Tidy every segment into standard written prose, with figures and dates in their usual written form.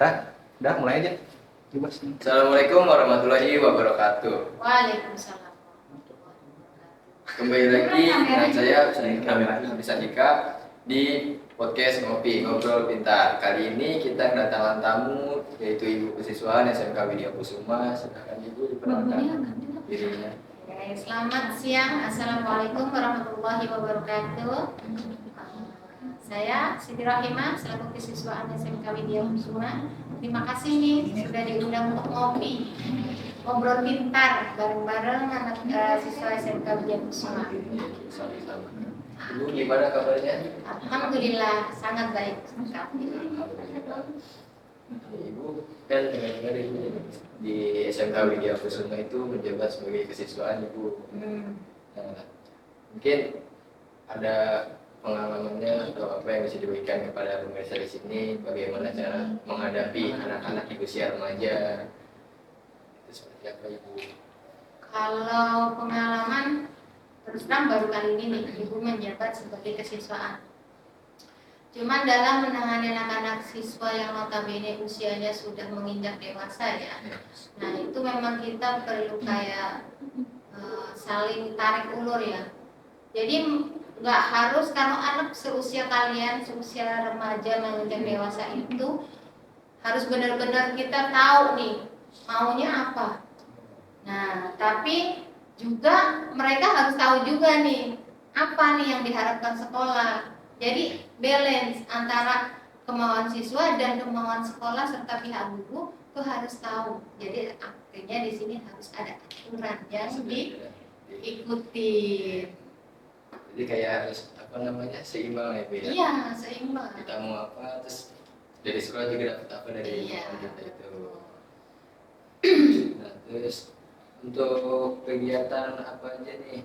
Udah mulai aja. Coba sini. Assalamualaikum warahmatullahi wabarakatuh. Waalaikumsalam. Kembali lagi dengan saya Habis Andika di podcast Ngobrol Pintar. Kali ini kita kedatangan tamu yaitu Ibu Kesiswaan SMK Widya Kusuma. Silakan Ibu diperkenalkan dirinya. Oke, selamat siang. Assalamualaikum warahmatullahi wabarakatuh. Saya Siti Rahimah selaku Kesiswaan SMK Widya Kusuma. Terima kasih nih sudah diundang untuk ngobrol pintar bareng-bareng anak siswa SMK Widya Kusuma. Sama-sama. Ibu gimana kabarnya? Alhamdulillah sangat baik sekali. Ibu kan dengar di SMK Widya Kusuma itu menjabat sebagai kesiswaan Ibu. Nah, mungkin ada pengalamannya atau apa yang bisa diberikan kepada pemirsa di sini, bagaimana cara menghadapi anak-anak di usia remaja, itu seperti apa Ibu? Kalau pengalaman terus terang baru kali ini nih Ibu menjabat sebagai kesiswaan. Cuman dalam menangani anak-anak siswa yang notabene usianya sudah menginjak dewasa ya. Nah itu memang kita perlu kayak saling tarik ulur ya. Jadi nggak harus kalau anak seusia kalian, seusia remaja menginjak dewasa itu harus benar-benar kita tahu nih maunya apa. Nah, tapi juga mereka harus tahu juga nih apa nih yang diharapkan sekolah. Jadi balance antara kemauan siswa dan kemauan sekolah serta pihak guru itu harus tahu. Jadi artinya di sini harus ada aturan yang diikuti. Jadi kayak harus seimbang ya Bu ya? Iya, seimbang. Kita mau apa, terus dari sekolah juga dapat apa dari Iya. kita itu. Nah, terus untuk kegiatan apa aja nih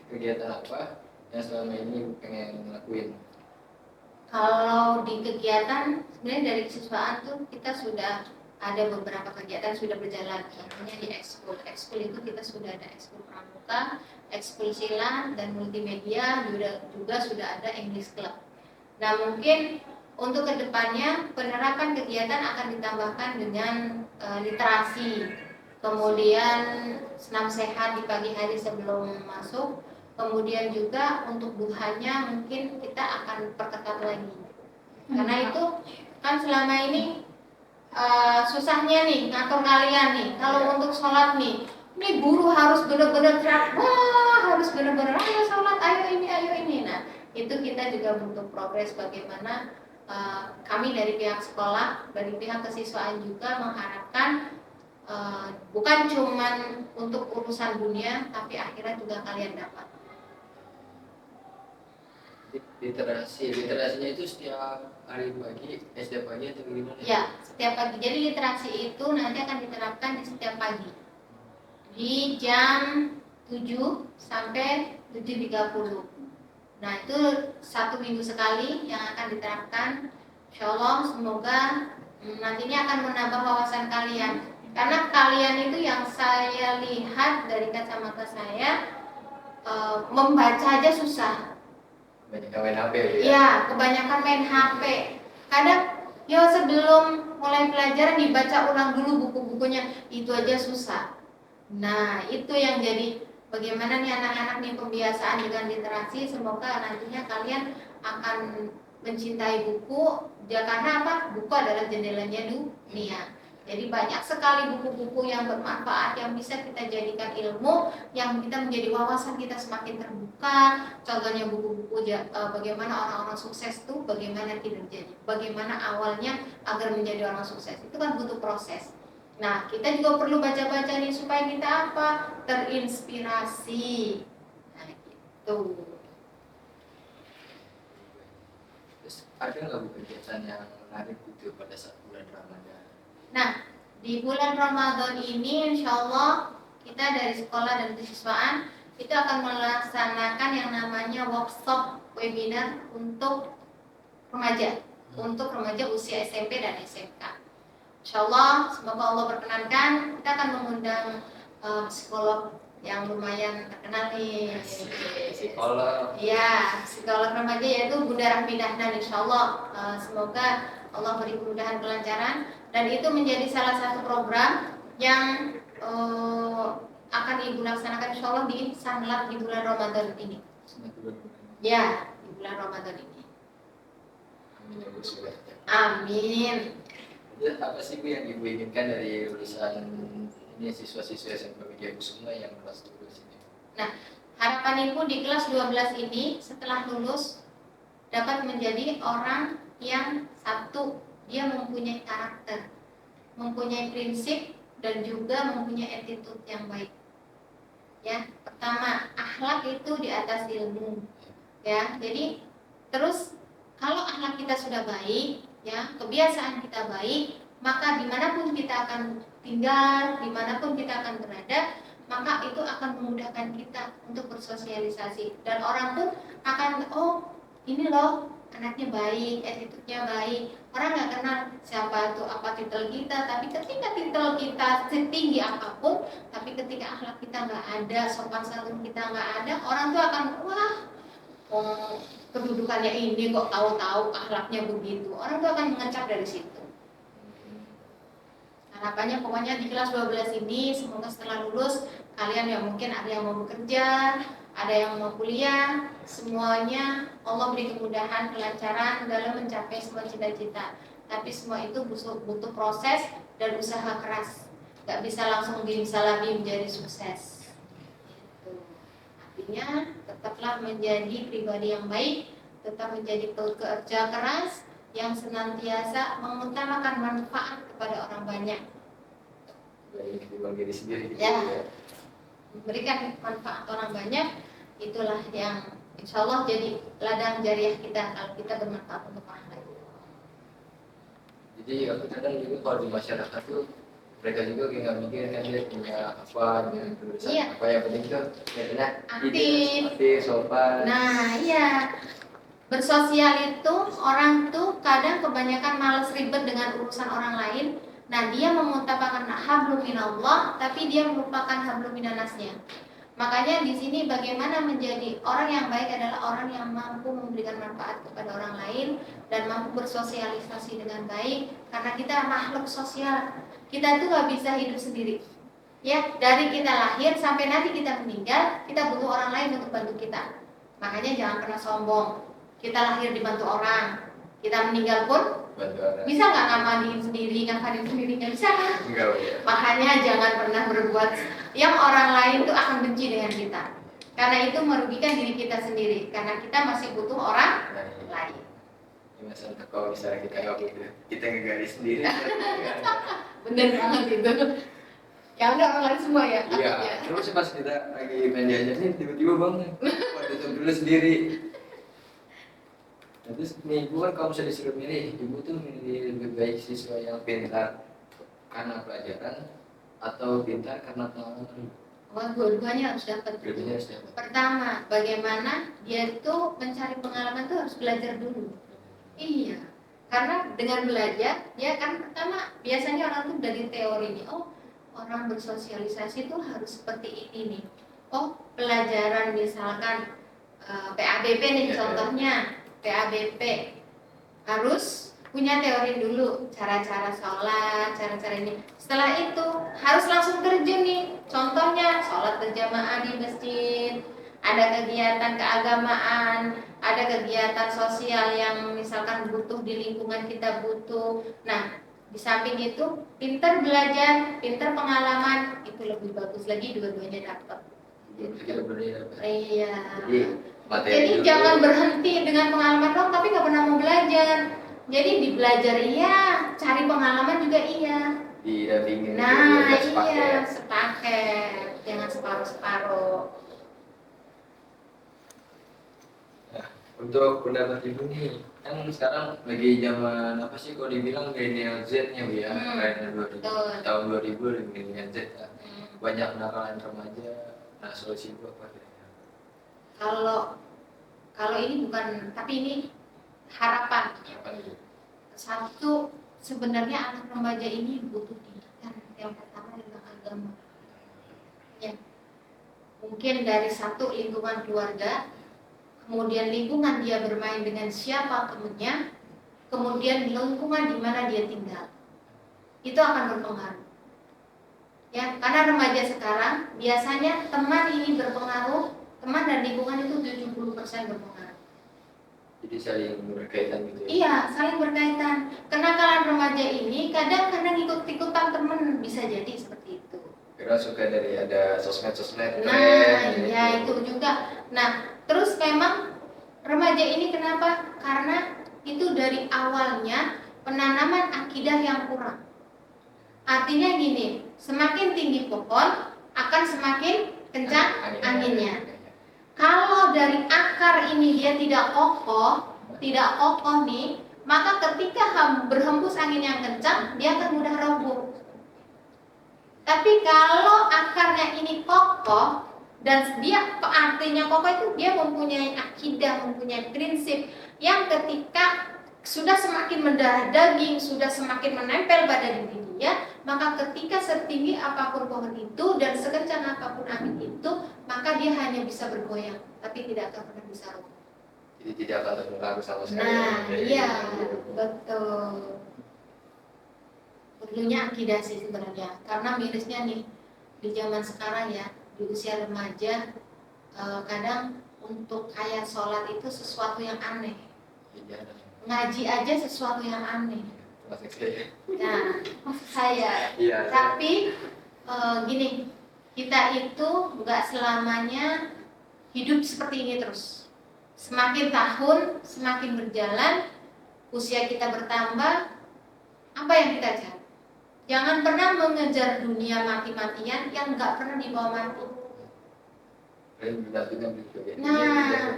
kegiatan apa yang selama ini pengen ngelakuin? Kalau di kegiatan sebenarnya dari kesiswaan tuh kita sudah ada beberapa kegiatan sudah berjalan. Contohnya di ekskul itu kita sudah ada ekskul pramuka, ekskul silat dan multimedia, juga sudah ada English Club. Nah mungkin untuk kedepannya penerapan kegiatan akan ditambahkan dengan literasi, kemudian senam sehat di pagi hari sebelum masuk, kemudian juga untuk duhanya mungkin kita akan perketat lagi. Karena itu kan selama ini susahnya nih ngatur kalian nih. Kalau untuk sholat nih, ini guru harus benar-benar teriak, wah harus benar-benar ayo sholat, ayo ini. Nah itu kita juga butuh progres bagaimana kami dari pihak sekolah, dari pihak kesiswaan juga mengharapkan bukan cuman untuk urusan dunia, tapi akhirat juga kalian dapat. Literasinya itu setiap hari pagi, setiap pagi atau gimana? Ya, setiap pagi. Jadi literasi itu nanti akan diterapkan di setiap pagi. Di jam 7 sampai 7.30. Nah, itu 1 minggu sekali yang akan diterapkan. Insya Allah semoga nantinya akan menambah wawasan kalian. Karena kalian itu yang saya lihat dari kacamata saya membaca aja susah. Kebanyakan main HP ya? Iya, kebanyakan main HP. Kadang sebelum mulai pelajaran dibaca ulang dulu buku-bukunya, itu aja susah. Nah, itu yang jadi bagaimana nih anak-anak nih pembiasaan dengan literasi. Semoga nantinya kalian akan mencintai buku. Ya, karena apa? Buku adalah jendelanya dunia. Jadi banyak sekali buku-buku yang bermanfaat yang bisa kita jadikan ilmu, yang kita menjadi wawasan kita semakin terbuka. Contohnya buku-buku bagaimana orang-orang sukses itu, bagaimana kinerjanya, bagaimana awalnya agar menjadi orang sukses. Itu kan butuh proses. Nah, kita juga perlu baca-baca nih supaya kita apa? Terinspirasi. Nah, gitu. Terus ada nggak Bu kegiatan yang menarik gitu pada saat bulan Ramadan? Nah, di bulan Ramadan ini insya Allah kita dari sekolah dan kesiswaan itu akan melaksanakan yang namanya workshop webinar untuk remaja usia SMP dan SMK. Insya Allah, semoga Allah berkenankan, kita akan mengundang psikolog yang lumayan terkenal nih. Psikolog. Iya, psikolog remaja yaitu Bunda Rahmi Dahlan. Insya Allah, semoga Allah beri kemudahan kelancaran, dan itu menjadi salah satu program yang akan Ibu laksanakan insya Allah di Sanlat di bulan Ramadan ini. Ya, di bulan Ramadan ini. Amin ya Bu. Amin. Jadi apa sih Bu yang Ibu inginkan dari lulusan ini siswa-siswa SMK Widya Kusuma yang kelas 12 ini? Nah, harapan Ibu di kelas 12 ini setelah lulus dapat menjadi orang yang satu, dia mempunyai karakter, mempunyai prinsip, dan juga mempunyai attitude yang baik. Ya, pertama, akhlak itu di atas ilmu. Ya, jadi terus kalau akhlak kita sudah baik, ya, kebiasaan kita baik, maka dimanapun kita akan tinggal, dimanapun kita akan berada, maka itu akan memudahkan kita untuk bersosialisasi, dan orang pun akan, oh ini loh anaknya baik, attitude-nya baik. Orang nggak kenal siapa tuh, apa titel kita, tapi ketika titel kita setinggi apapun, tapi ketika akhlak kita nggak ada, sopan santun kita nggak ada, orang tuh akan, wah, kedudukannya ini kok tahu-tahu akhlaknya begitu. Orang tuh akan mengecap dari situ. Harapannya pokoknya di kelas 12 ini semoga setelah lulus kalian yang mungkin ada yang mau bekerja, ada yang mau kuliah, semuanya Allah beri kemudahan, kelancaran dalam mencapai semua cita-cita. Tapi semua itu butuh proses dan usaha keras. Gak bisa langsung bim menjadi sukses. Gitu. Artinya tetaplah menjadi pribadi yang baik, tetap menjadi pekerja keras yang senantiasa mengutamakan manfaat kepada orang banyak. Baik dibagi diri sendiri gitu Ya. ya. Memberikan manfaat orang banyak, itulah yang insya Allah jadi ladang jariah kita kalau kita bermanfaat untuk orang lain. Jadi aku kadang juga kalau di masyarakat tuh mereka juga kayak nggak mikir kan dia punya apa, punya tulisan Iya. apa, yang penting tuh kayaknya Aktif. sopan. Nah, iya. Bersosial itu orang tuh kadang kebanyakan males ribet dengan urusan orang lain. Nah, dia mengutamakan hablum minallah, tapi dia melupakan hablum minannasnya. Makanya di sini bagaimana menjadi orang yang baik adalah orang yang mampu memberikan manfaat kepada orang lain dan mampu bersosialisasi dengan baik, karena kita makhluk sosial. Kita tuh gak bisa hidup sendiri. Ya, dari kita lahir sampai nanti kita meninggal, kita butuh orang lain untuk bantu kita. Makanya jangan pernah sombong. Kita lahir dibantu orang, kita meninggal pun Bantu orang. bisa nggak ngamalin sendiri, ngapain sendiri, nggak bisa kan? Enggak ya. Makanya jangan pernah berbuat yang orang lain tuh akan benci dengan kita, karena itu merugikan diri kita sendiri, karena kita masih butuh orang Nah, lain. misalnya kalau misalnya kita nggak butuh, kita ngegaris sendiri. Bener banget itu. Ya udah orang lain semua ya. Iya. Ya. Terus pas kita lagi main jajan nih tiba-tiba bangun, waduh tutup dulu sendiri. Nah, terus nih ibu kan kalau misalnya disuruh milih, ibu tuh milih lebih baik siswa yang pintar karena pelajaran atau pintar karena pengalaman. Wah, dua-duanya harus dapat. Dua-duanya harus dapat. Pertama, bagaimana dia itu mencari pengalaman tuh harus belajar dulu. Iya, karena dengan belajar, dia kan pertama biasanya orang tuh dari teori nih, oh orang bersosialisasi tuh harus seperti ini nih. Oh, pelajaran misalkan PABP nih Ya, contohnya, PABP harus punya teori dulu, cara-cara sholat, cara-cara ini. Setelah itu harus langsung terjun nih. Contohnya sholat berjamaah di masjid, ada kegiatan keagamaan, ada kegiatan sosial yang misalkan butuh di lingkungan kita butuh. Nah, di samping itu pintar belajar, pintar pengalaman, itu lebih bagus lagi, dua-duanya dapat. Kita berdua dapat. Iya. Jadi materi Jadi dulu. jangan berhenti dengan pengalaman dong, tapi nggak pernah mau belajar. Jadi di belajar iya, cari pengalaman juga iya. Didampingin. Nah juga sepaket. iya, sepaket, jangan separuh-separuh. Untuk pendapat ibu nih, kan sekarang lagi zaman apa sih kalau dibilang milenial Z nya Bu ya, kayak betul. tahun 2000 milenial Z ya. Hmm. Banyak kenakalan remaja. Nah, solusi ibu apa kira-kira? Kalau ini bukan, tapi ini harapan. Apa nih? Satu, sebenarnya anak remaja ini butuh didikan. Yang pertama adalah agama. Ya. Mungkin dari satu lingkungan keluarga, kemudian lingkungan dia bermain dengan siapa temennya, kemudian lingkungan di mana dia tinggal. Itu akan berpengaruh. Ya, karena remaja sekarang biasanya teman ini berpengaruh, teman dan lingkungan itu 70% berpengaruh. Jadi saling berkaitan gitu ya. Iya, saling berkaitan. Kenakalan remaja ini kadang-kadang ikut-ikutan teman, bisa jadi seperti itu. Karena suka dari ada sosmed-sosmed. Nah, iya itu juga. Nah, terus memang remaja ini kenapa? Karena itu dari awalnya penanaman akidah yang kurang. Artinya gini, semakin tinggi pohon akan semakin kencang anginnya. Kalau dari akar ini dia tidak kokoh nih, maka ketika berhembus angin yang kencang, dia akan mudah roboh. Tapi kalau akarnya ini kokoh dan dia artinya kokoh itu dia mempunyai akidah, mempunyai prinsip yang ketika sudah semakin mendarah daging, sudah semakin menempel pada diri dia, maka ketika setinggi apapun pohon itu dan sekencang apapun angin itu, maka dia hanya bisa bergoyang, tapi tidak akan pernah bisa roboh. Jadi tidak akan terpengaruh sama sekali. Nah, iya, betul. Perlunya akidah sih sebenarnya, karena mirisnya nih di zaman sekarang ya, di usia remaja, kadang untuk kayak sholat itu sesuatu yang aneh, ngaji aja sesuatu yang aneh. Nah, maksud saya, Iya. tapi gini, kita itu nggak selamanya hidup seperti ini terus. Semakin tahun, semakin berjalan, usia kita bertambah, apa yang kita cari? Jangan pernah mengejar dunia mati-matian yang nggak pernah dibawa mati. Nah,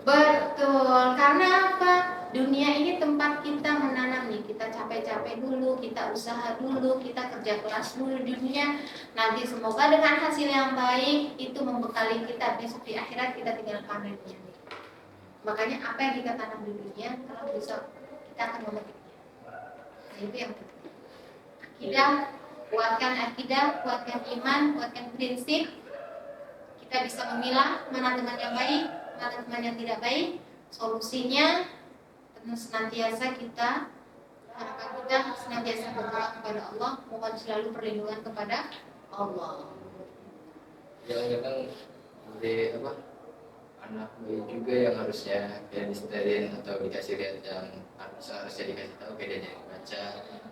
betul. Karena apa? Dunia ini tempat kita menanam nih. Kita capek-capek dulu, kita usaha dulu, kita kerja keras dulu di dunia. Nanti semoga dengan hasil yang baik itu membekali kita besok di akhirat kita tinggal panennya. Makanya apa yang kita tanam di dunia, kalau besok kita akan memetiknya. Nah, itu yang penting. Akidah, kuatkan iman, kuatkan prinsip. Kita bisa memilah mana teman yang baik, mana teman yang tidak baik. Solusinya senantiasa kita senantiasa berdoa kepada Allah, mohon selalu perlindungan kepada Allah. Jangan-jangan dari anak bayi juga yang harusnya kayak disetelin atau dikasih lihat yang harusnya dikasih tahu kayak dia baca,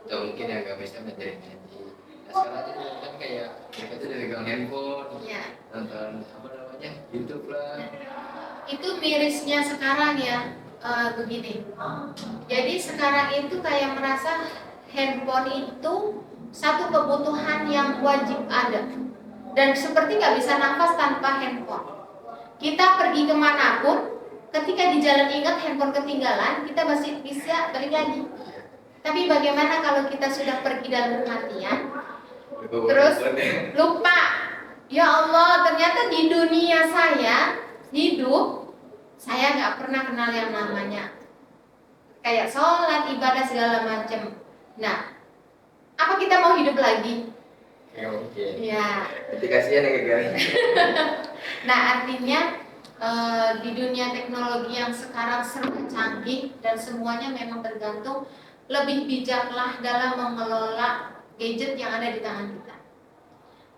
atau mungkin yang gak bisa ngajarin ngaji. Nah sekarang itu kan kayak mereka tuh udah pegang handphone, nonton YouTube lah. Itu mirisnya sekarang ya, begini. Jadi sekarang itu kayak merasa handphone itu satu kebutuhan yang wajib ada, dan seperti nggak bisa nafas tanpa handphone. Kita pergi kemanapun, ketika di jalan ingat handphone ketinggalan, kita masih bisa balik lagi. Tapi bagaimana kalau kita sudah pergi dalam kematian, terus lupa, ya Allah, ternyata di dunia saya hidup, saya nggak pernah kenal yang namanya kayak sholat, ibadah segala macam. Nah, apa kita mau hidup lagi? Ya mungkin. Ya. Nanti kasihan ya gagal. Nah, artinya di dunia teknologi yang sekarang serba canggih dan semuanya memang tergantung, lebih bijaklah dalam mengelola gadget yang ada di tangan kita.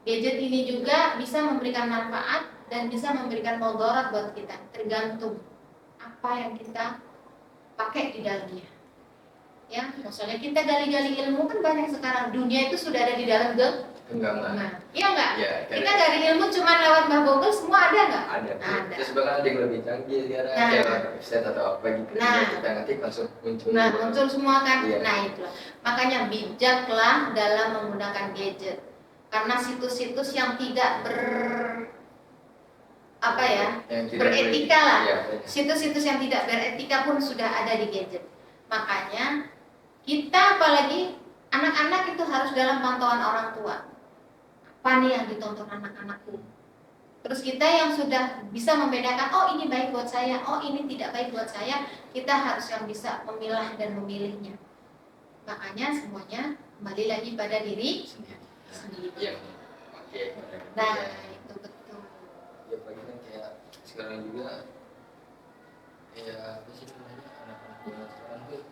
Gadget ini juga bisa memberikan manfaat dan bisa memberikan mudarat buat kita, tergantung apa yang kita pakai di dalamnya. Ya, misalnya kita gali-gali ilmu kan banyak sekarang, dunia itu sudah ada di dalam genggaman. Iya nggak? Ya, kita gali ilmu cuma lewat Mbah Google semua ada nggak? Ada. Terus bahkan ada yang lebih canggih sekarang, kayak website atau apa gitu. Kita ngetik langsung muncul. Nah, muncul semua kan? Iya. Nah itulah. Makanya bijaklah dalam menggunakan gadget. Karena situs-situs yang tidak beretika lah. Iya. Situs-situs yang tidak beretika pun sudah ada di gadget. Makanya kita apalagi anak-anak itu harus dalam pantauan orang tua. Apa nih yang ditonton anak-anakku? Terus kita yang sudah bisa membedakan, oh ini baik buat saya, oh ini tidak baik buat saya, kita harus yang bisa memilah dan memilihnya. Makanya semuanya kembali lagi pada diri sendiri. Iya. Oke. Nah, itu betul. Ya paling kan kayak sekarang juga kayak apa sih namanya, anak-anak Zaman sekarang tuh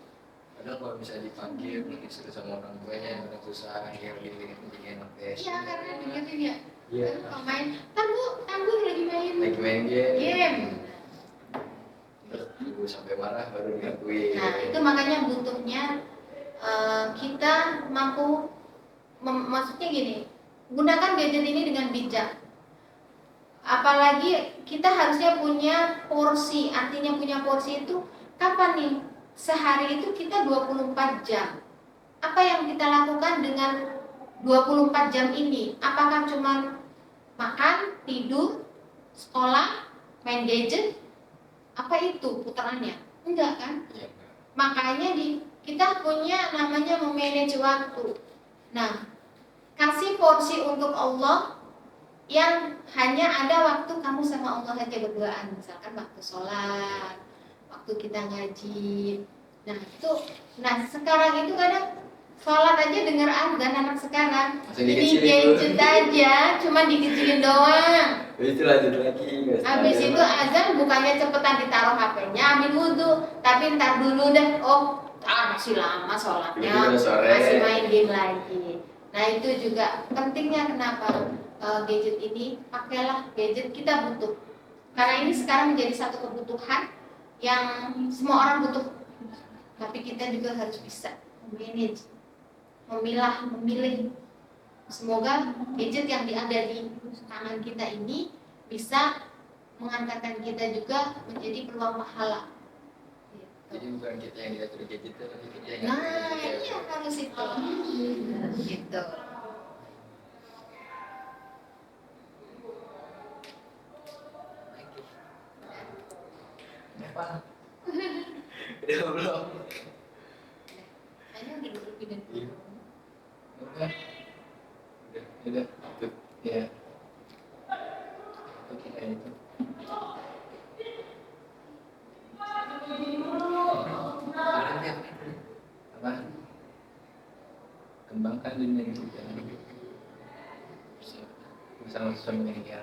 kadang kalau bisa dipanggil disuruh sama orang tuanya kadang susah akhirnya di anak Iya, karena dengerin ya. Iya. Kalau main, Tambu lagi main. Lagi main game. Game. Terus ibu sampai marah baru diakui. Nah, itu makanya butuhnya kita mampu maksudnya gini, gunakan gadget ini dengan bijak. Apalagi kita harusnya punya porsi, artinya punya porsi itu kapan nih? Sehari itu kita 24 jam. Apa yang kita lakukan dengan 24 jam ini? Apakah cuma makan, tidur, sekolah, main gadget? Apa itu putarannya? Enggak kan? Iya. Makanya kita punya namanya memanage waktu. Nah, kasih porsi untuk Allah yang hanya ada waktu kamu sama Allah aja berduaan. Misalkan waktu sholat, waktu kita ngaji. Nah sekarang itu kadang sholat aja denger azan anak sekarang. Masih Ini dikecilin dulu. gadget aja, cuma dikecilin doang. Itu lanjut lagi. Habis itu azan bukannya cepetan ditaruh HP-nya, ambil wudhu, tapi ntar dulu deh. Oh, masih lama sholatnya, Tiba-tiba udah sore. masih main game lagi. Nah itu juga pentingnya kenapa gadget ini, pakailah gadget kita butuh. Karena ini sekarang menjadi satu kebutuhan yang semua orang butuh. Tapi kita juga harus bisa manage, memilah, memilih. Semoga gadget yang ada di tangan kita ini bisa mengantarkan kita juga menjadi peluang pahala. Jadi bukan kita yang diatur gadget tapi kita yang Nah, ngatur gadget. iya harus itu. Gitu. Apa? Udah belum? Kayaknya udah lebih dari Iya. Udah. Udah. Tuh. Ya. Oke, kayak itu. Apa? Kembangkan dunia digital bersama sosial media.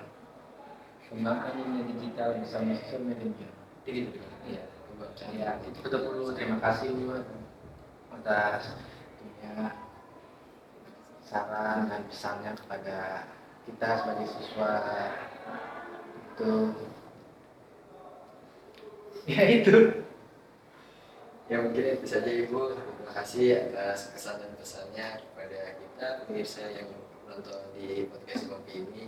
Kembangkan dunia digital bersama sosial media. Gitu. Iya, kembangkan. Ya, itu betul dulu. Terima kasih atas saran dan pesannya kepada kita sebagai siswa. Itu. Ya itu. Ya mungkin itu saja Ibu. Terima kasih atas kesan dan pesannya kepada kita pemirsa yang nonton di podcast Kopi ini.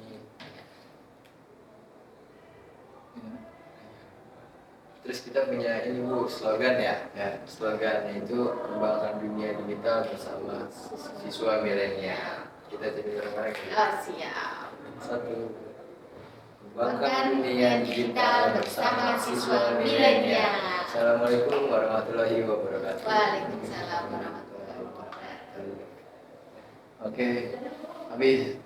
Terus kita punya ini Bu, slogan ya. Slogannya itu kembangkan dunia digital bersama siswa milenial. Kita jadi bareng-bareng. Oh, siap. Satu. Kembangkan dunia digital bersama siswa milenial. Assalamualaikum warahmatullahi wabarakatuh. Waalaikumsalam warahmatullahi wabarakatuh. Oke, habis.